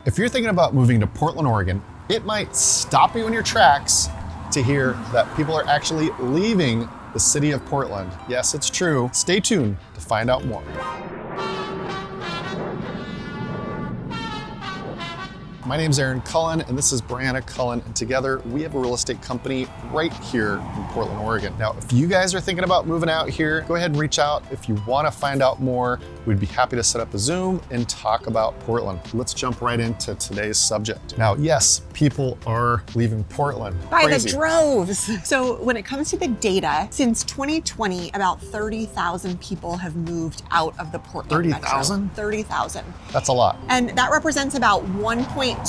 If you're thinking about moving to Portland, Oregon, it might stop you in your tracks to hear that people are actually leaving the city of Portland. Yes, it's true. Stay tuned to find out more. My name's Aaron Cullen, and this is Brianna Cullen, and together we have a real estate company right here in Portland, Oregon. Now, if you guys are thinking about moving out here, go ahead and reach out. If you want to find out more, we'd be happy to set up a Zoom and talk about Portland. Let's jump right into today's subject. Now, yes, people are leaving Portland. By Crazy. the droves. So when it comes to the data, since 2020, about 30,000 people have moved out of the Portland 30,000? metro. 30,000. That's a lot. And that represents about 1.2%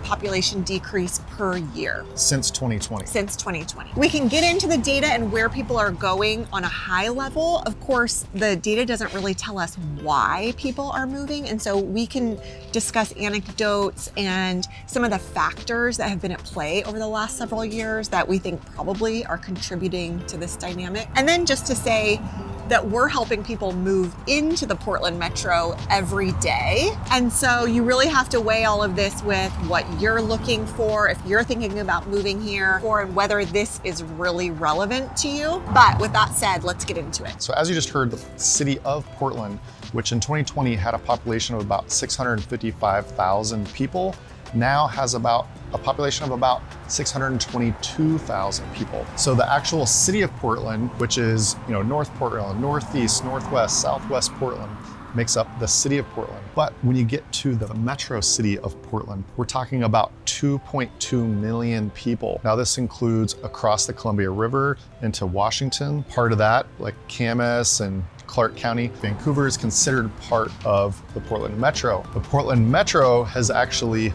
population decrease per year. Since 2020. Since 2020. We can get into the data and where people are going on a high level. Of course, the data doesn't really tell us why people are moving. And so we can discuss anecdotes and some of the factors that have been at play over the last several years that we think probably are contributing to this dynamic. And then just to say that we're helping people move into the Portland metro every day. And so you really have to weigh all of this with what you're looking for, if you're thinking about moving here, or whether this is really relevant to you. But with that said, let's get into it. So as you just heard, the city of Portland, which in 2020 had a population of about 655,000 people, now has about a population of about 622,000 people. So the actual city of Portland, which is, North Portland, Northeast, Northwest, Southwest Portland, makes up the city of Portland. But when you get to the metro city of Portland, we're talking about 2.2 million people. Now this includes across the Columbia River into Washington. Part of that, like Camas and Clark County. Vancouver is considered part of the Portland metro. The Portland metro has actually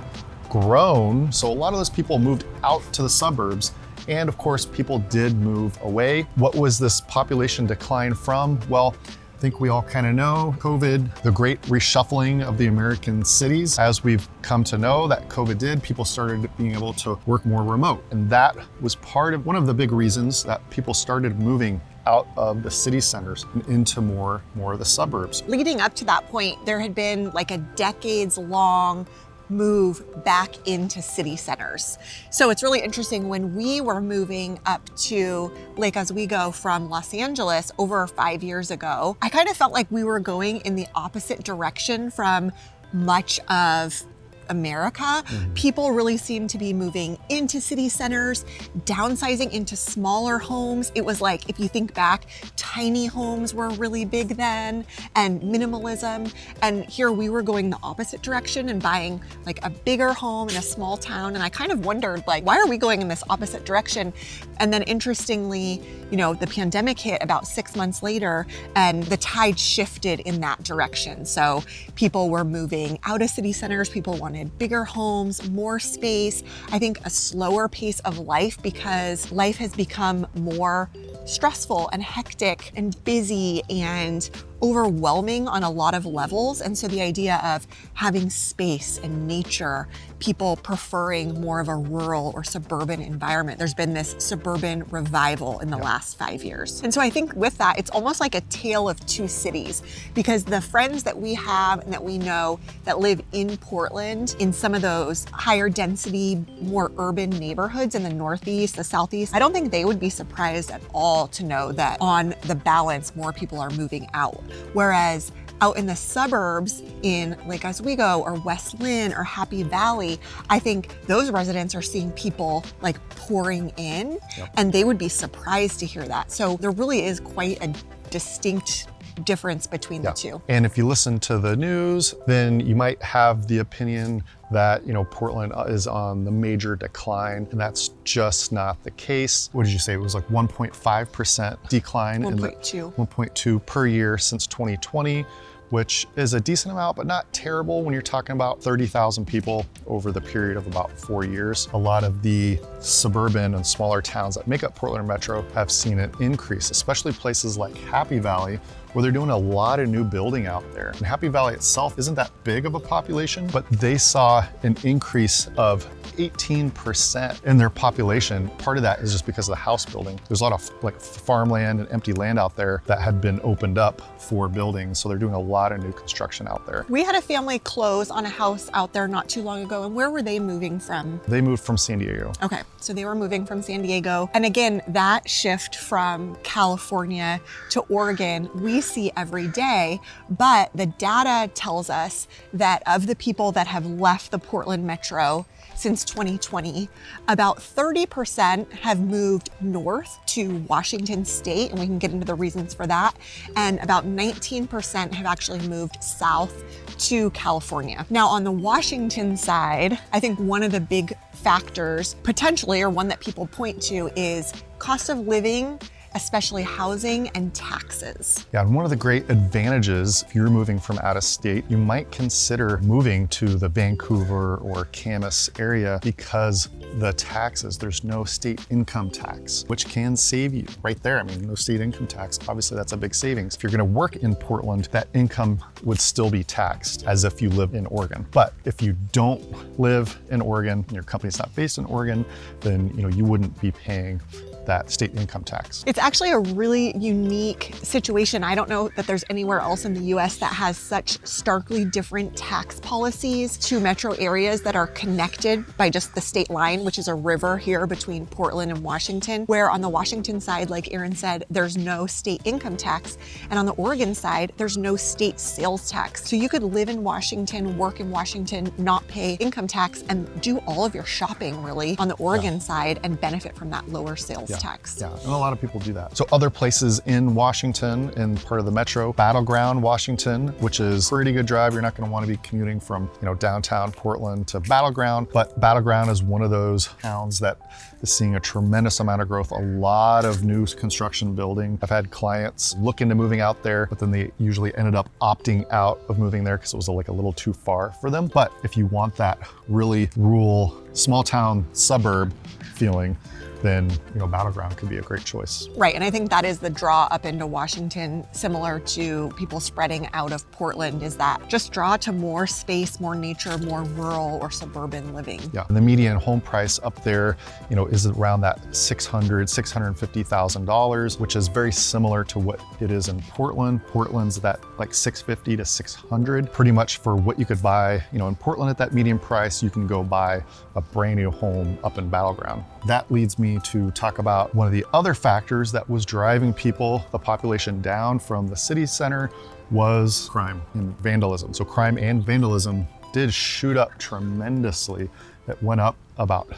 grown, so a lot of those people moved out to the suburbs, and of course people did move away. What was this population decline from? Well, I think we all kind of know COVID, the great reshuffling of the American cities. As we've come to know that COVID did, people started being able to work more remote, and that was one of the big reasons that people started moving out of the city centers and into more of the suburbs. Leading up to that point, there had been like a decades-long move back into city centers. So it's really interesting, when we were moving up to Lake Oswego from Los Angeles over 5 years ago, I kind of felt like we were going in the opposite direction from much of America. Mm-hmm. People really seem to be moving into city centers, downsizing into smaller homes. It was like, if you think back, tiny homes were really big then, and minimalism. And here we were going the opposite direction and buying like a bigger home in a small town. And I kind of wondered, like, why are we going in this opposite direction? And then interestingly, the pandemic hit about 6 months later, and the tide shifted in that direction. So people were moving out of city centers. People wanted bigger homes, more space. I think a slower pace of life, because life has become more stressful and hectic and busy and overwhelming on a lot of levels. And so the idea of having space and nature, people preferring more of a rural or suburban environment. There's been this suburban revival in the last 5 years. And so I think with that, it's almost like a tale of two cities, because the friends that we have and that we know that live in Portland, in some of those higher density, more urban neighborhoods in the Northeast, the Southeast, I don't think they would be surprised at all to know that on the balance, more people are moving out. Whereas out in the suburbs in Lake Oswego or West Lynn or Happy Valley, I think those residents are seeing people like pouring in, and they would be surprised to hear that. So there really is quite a distinct difference between the two. And if you listen to the news, then you might have the opinion that, Portland is on the major decline, and that's just not the case. What did you say? It was like 1.5% decline. 1.2 per year since 2020, which is a decent amount, but not terrible when you're talking about 30,000 people over the period of about 4 years. A lot of the suburban and smaller towns that make up Portland Metro have seen an increase, especially places like Happy Valley, where they're doing a lot of new building out there. And Happy Valley itself isn't that big of a population, but they saw an increase of 18% in their population. Part of that is just because of the house building. There's a lot of like farmland and empty land out there that had been opened up for buildings. So they're doing a lot of new construction out there. We had a family close on a house out there not too long ago. And where were they moving from? They moved from San Diego. Okay, so they were moving from San Diego. And again, that shift from California to Oregon, we see every day. But the data tells us that of the people that have left the Portland metro since 2020, about 30% have moved north to Washington State, and we can get into the reasons for that. And about 19% have actually moved south to California. Now, on the Washington side, I think one of the big factors, potentially, or one that people point to, is cost of living, especially housing and taxes. Yeah, and one of the great advantages, if you're moving from out of state, you might consider moving to the Vancouver or Camas area because the taxes, there's no state income tax, which can save you right there. I mean, no state income tax, obviously that's a big savings. If you're gonna work in Portland, that income would still be taxed as if you live in Oregon. But if you don't live in Oregon and your company's not based in Oregon, then you wouldn't be paying that state income tax. It's actually a really unique situation. I don't know that there's anywhere else in the US that has such starkly different tax policies to metro areas that are connected by just the state line, which is a river here between Portland and Washington, where on the Washington side, like Aaron said, there's no state income tax. And on the Oregon side, there's no state sales tax. So you could live in Washington, work in Washington, not pay income tax, and do all of your shopping really on the Oregon side and benefit from that lower sales tax. Yeah, and a lot of people do that. So other places in Washington, in part of the metro, Battleground, Washington, which is a pretty good drive. You're not gonna wanna be commuting from downtown Portland to Battleground, but Battleground is one of those towns that is seeing a tremendous amount of growth, a lot of new construction building. I've had clients look into moving out there, but then they usually ended up opting out of moving there because it was like a little too far for them. But if you want that really rural, small town suburb feeling, then Battleground could be a great choice. Right, and I think that is the draw up into Washington, similar to people spreading out of Portland, is that just draw to more space, more nature, more rural or suburban living. Yeah, and the median home price up there, is around that $650,000, which is very similar to what it is in Portland. Portland's that like $650,000 to $600,000, pretty much for what you could buy. In Portland at that median price, you can go buy a brand new home up in Battleground. That leads me to talk about one of the other factors that was driving the population down from the city center was crime and vandalism. So crime and vandalism did shoot up tremendously. It went up about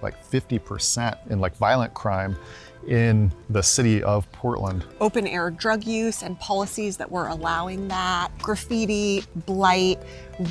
like 50% in like violent crime in the city of Portland. Open air drug use and policies that were allowing that, graffiti, blight,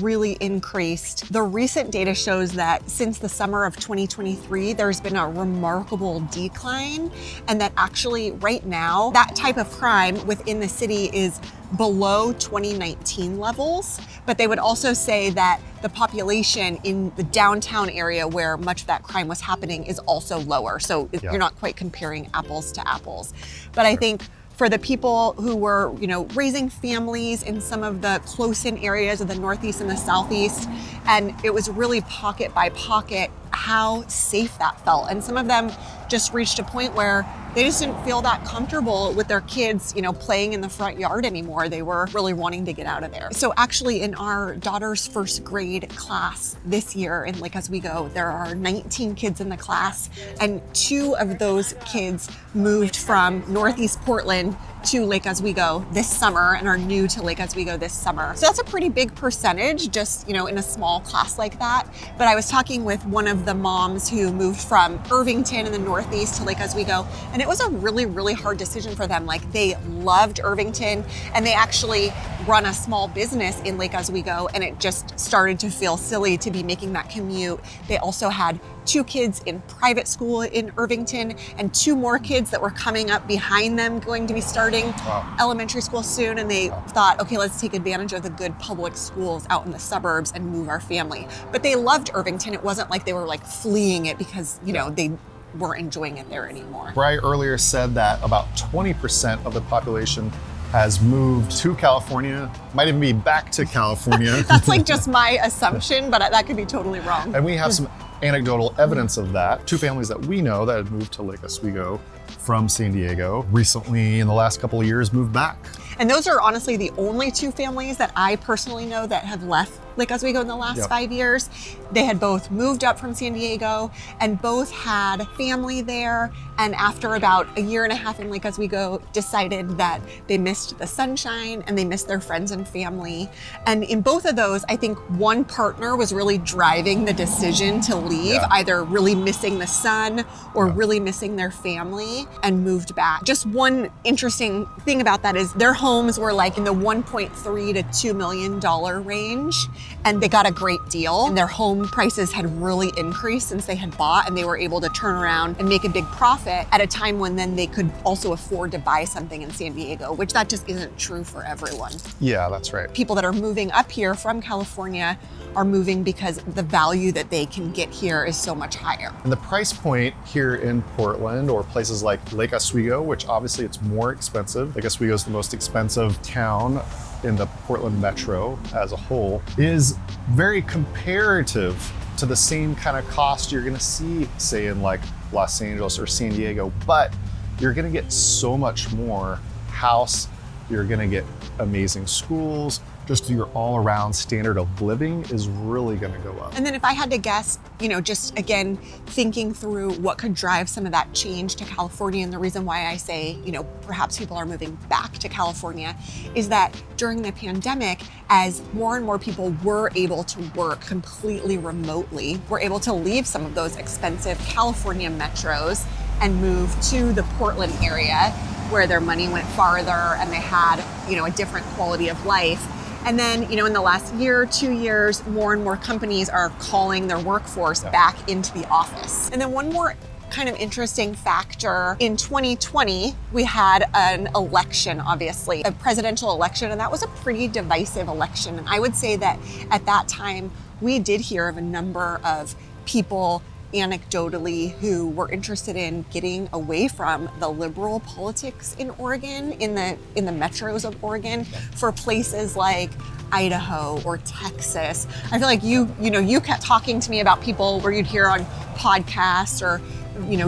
really increased. The recent data shows that since the summer of 2023, there's been a remarkable decline, and that actually right now, that type of crime within the city is below 2019 levels. But they would also say that the population in the downtown area where much of that crime was happening is also lower. So you're not quite comparing apples to apples. But I think for the people who were, raising families in some of the close-in areas of the Northeast and the Southeast, and it was really pocket by pocket how safe that felt. And some of them just reached a point where they just didn't feel that comfortable with their kids, playing in the front yard anymore. They were really wanting to get out of there. So actually in our daughter's first grade class this year in Lake Oswego, there are 19 kids in the class, and 2 of those kids moved from Northeast Portland to Lake Oswego this summer and are new to Lake Oswego this summer. So that's a pretty big percentage just, in a small class like that. But I was talking with one of the moms who moved from Irvington in the Northeast to Lake Oswego, and it was a really, really hard decision for them. Like, they loved Irvington and they actually run a small business in Lake Oswego, and it just started to feel silly to be making that commute. They also had 2 kids in private school in Irvington and 2 more kids that were coming up behind them going to be starting elementary school soon. And they thought, okay, let's take advantage of the good public schools out in the suburbs and move our family. But they loved Irvington. It wasn't like they were like fleeing it because, they weren't enjoying it there anymore. Bri earlier said that about 20% of the population has moved to California, might even be back to California. That's like just my assumption, but that could be totally wrong. And we have some anecdotal evidence of that. Two families that we know that had moved to Lake Oswego from San Diego recently in the last couple of years moved back. And those are honestly the only two families that I personally know that have left Lake Oswego in the last 5 years. They had both moved up from San Diego and both had family there. And after about a year and a half in Lake Oswego, decided that they missed the sunshine and they missed their friends and family. And in both of those, I think one partner was really driving the decision to leave, either really missing the sun or really missing their family, and moved back. Just one interesting thing about that is their homes were like in the $1.3 to $2 million range, and they got a great deal. And their home prices had really increased since they had bought, and they were able to turn around and make a big profit at a time when then they could also afford to buy something in San Diego, which that just isn't true for everyone. Yeah, that's right. People that are moving up here from California are moving because the value that they can get here is so much higher. And the price point here in Portland or places like Lake Oswego, which obviously it's more expensive. Lake Oswego is the most expensive town in the Portland metro as a whole, is very comparative to the same kind of cost you're gonna see, say, in like Los Angeles or San Diego, but you're gonna get so much more house, you're gonna get amazing schools, just your all-around standard of living is really gonna go up. And then if I had to guess, just again, thinking through what could drive some of that change to California, and the reason why I say, perhaps people are moving back to California, is that during the pandemic, as more and more people were able to work completely remotely, we're able to leave some of those expensive California metros and move to the Portland area where their money went farther and they had, a different quality of life. And then, in the last year, 2 years, more and more companies are calling their workforce back into the office. And then one more kind of interesting factor, in 2020, we had an election, obviously, a presidential election, and that was a pretty divisive election. And I would say that at that time, we did hear of a number of people anecdotally who were interested in getting away from the liberal politics in Oregon, in the metros of Oregon, for places like Idaho or Texas. I feel like you kept talking to me about people where you'd hear on podcasts or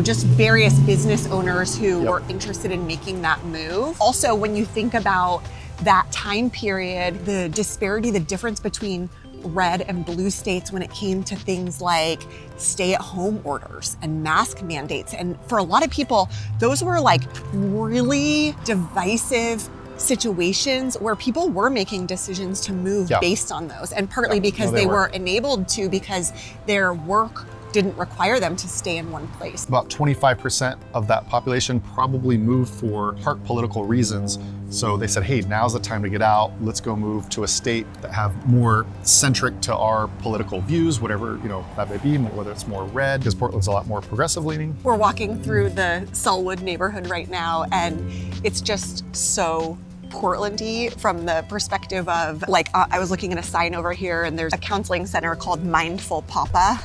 just various business owners who were interested in making that move. Also, when you think about that time period, the disparity, the difference between red and blue states when it came to things like stay-at-home orders and mask mandates. And for a lot of people, those were like really divisive situations where people were making decisions to move based on those. And partly because they were enabled to, because their work didn't require them to stay in one place. About 25% of that population probably moved for political reasons. So they said, hey, now's the time to get out. Let's go move to a state that have more centric to our political views, whatever that may be, whether it's more red, because Portland's a lot more progressive leaning. We're walking through the Selwood neighborhood right now, and it's just so Portland-y from the perspective of, I was looking at a sign over here, and there's a counseling center called Mindful Papa.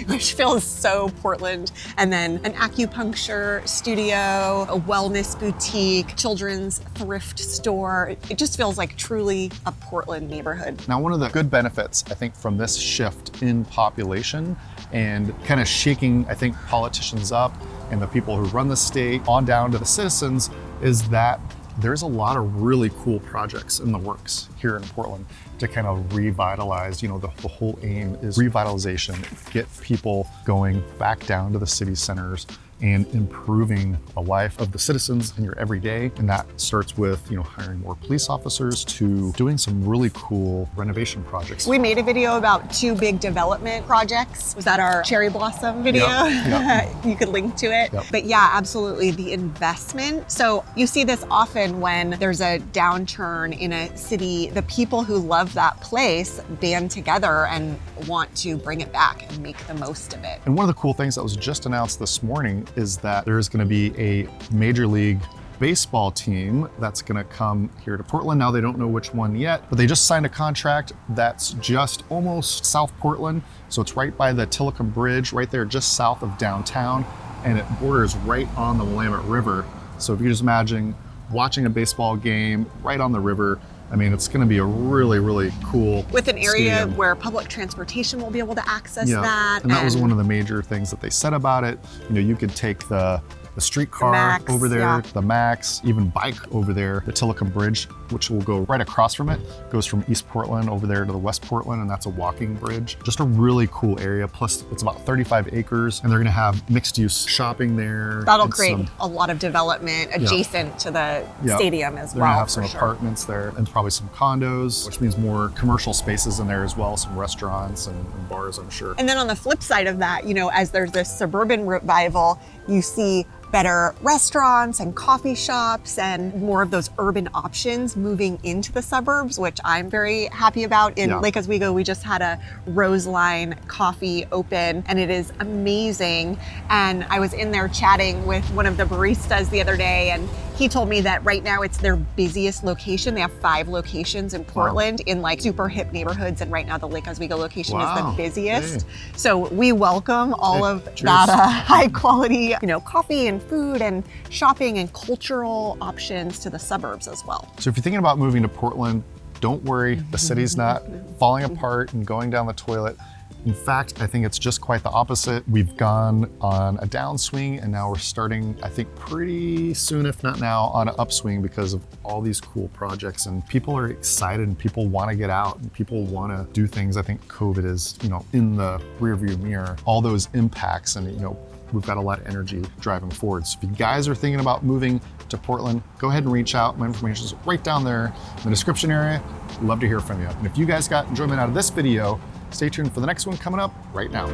Which feels so Portland. And then an acupuncture studio, a wellness boutique, children's thrift store. It just feels like truly a Portland neighborhood. Now, one of the good benefits, I think, from this shift in population and kind of shaking, I think, politicians up and the people who run the state on down to the citizens is that there's a lot of really cool projects in the works here in Portland to kind of revitalize, the whole aim is revitalization, get people going back down to the city centers and improving the life of the citizens in your everyday. And that starts with, hiring more police officers to doing some really cool renovation projects. We made a video about 2 big development projects. Was that our cherry blossom video? Yep. You could link to it. Yep. But yeah, absolutely, the investment. So you see this often when there's a downturn in a city, the people who love that place band together and want to bring it back and make the most of it. And one of the cool things that was just announced this morning is that there's going to be a Major League Baseball team that's going to come here to Portland. Now, they don't know which one yet, but they just signed a contract that's just almost South Portland. So it's right by the Tillicum Bridge, right there just south of downtown, and it borders right on the Willamette River. So if you just imagine watching a baseball game right on the river. I mean, it's going to be a really, really cool with an area stadium. where public transportation will be able to access Yeah, that. and that was one of the major things that they said about it. You know, you could take the streetcar Max, over there, yeah. the Max, even bike over there. The Tillicum Bridge, which will go right across from it, goes from East Portland over there to the West Portland, and that's a walking bridge. Just a really cool area. Plus, it's about 35 acres, and they're gonna have mixed-use shopping there. That'll and create a lot of development adjacent to the stadium as They're well. gonna have some for sure. apartments there, and probably some condos, which means more commercial spaces in there as well, some restaurants and bars, I'm sure. And then on the flip side of that, you know, as there's this suburban revival, you see better restaurants and coffee shops and more of those urban options moving into the suburbs, which I'm very happy about. In Lake Oswego, we just had a Roseline coffee open, and it is amazing. And I was in there chatting with one of the baristas the other day, and he told me that right now it's their busiest location. They have 5 locations in Portland in like super hip neighborhoods, and right now the Lake Oswego location is the busiest. Hey. So we welcome all of cheers. that high quality, you know, coffee and food and shopping and cultural options to the suburbs as well. So if you're thinking about moving to Portland, don't worry, the city's not falling apart and going down the toilet. In fact, I think it's just quite the opposite. We've gone on a downswing, and now we're starting, I think pretty soon, if not now, on an upswing because of all these cool projects, and people are excited and people want to get out and people want to do things. I think COVID is, you know, in the rearview mirror, all those impacts, and, you know, we've got a lot of energy driving forward. So if you guys are thinking about moving to Portland, go ahead and reach out. My information is right down there in the description area. Love to hear from you. And if you guys got enjoyment out of this video, stay tuned for the next one coming up right now.